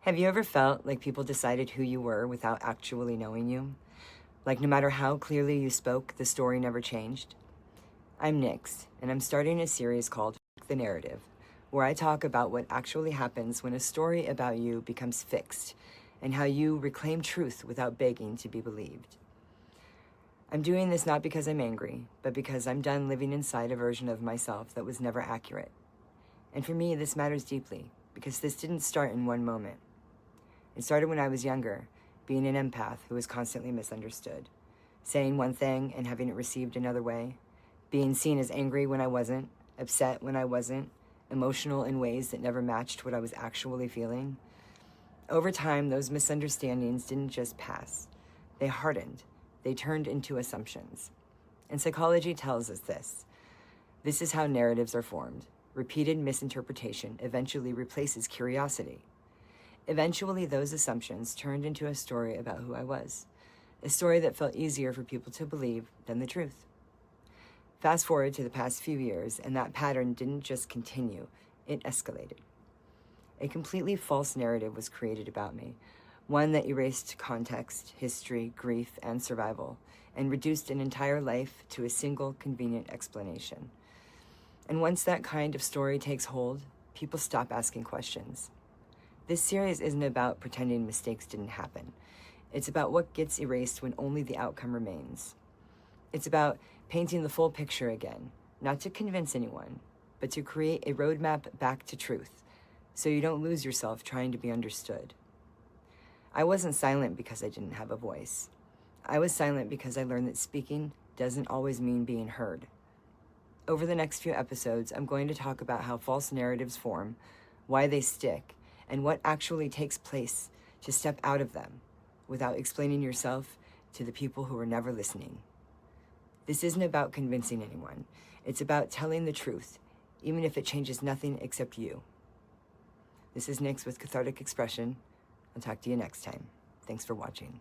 Have you ever felt like people decided who you were without actually knowing you? Like no matter how clearly you spoke, the story never changed? I'm Nix, and I'm starting a series called Fu the Narrative, where I talk about what actually happens when a story about you becomes fixed, and how you reclaim truth without begging to be believed. I'm doing this not because I'm angry, but because I'm done living inside a version of myself that was never accurate. And for me, this matters deeply, because this didn't start in one moment. It started when I was younger, being an empath who was constantly misunderstood, saying one thing and having it received another way, being seen as angry when I wasn't, upset when I wasn't, emotional in ways that never matched what I was actually feeling. Over time, those misunderstandings didn't just pass. They hardened. They turned into assumptions. And psychology tells us this. This is how narratives are formed. Repeated misinterpretation eventually replaces curiosity. Eventually, those assumptions turned into a story about who I was, a story that felt easier for people to believe than the truth. Fast forward to the past few years, and that pattern didn't just continue, it escalated. A completely false narrative was created about me, one that erased context, history, grief, and survival, and reduced an entire life to a single convenient explanation. And once that kind of story takes hold, people stop asking questions. This series isn't about pretending mistakes didn't happen. It's about what gets erased when only the outcome remains. It's about painting the full picture again, not to convince anyone, but to create a roadmap back to truth, so you don't lose yourself trying to be understood. I wasn't silent because I didn't have a voice. I was silent because I learned that speaking doesn't always mean being heard. Over the next few episodes, I'm going to talk about how false narratives form, why they stick, and what actually takes place to step out of them without explaining yourself to the people who are never listening. This isn't about convincing anyone. It's about telling the truth, even if it changes nothing except you. This is Nix with Cathartic Expression. I'll talk to you next time. Thanks for watching.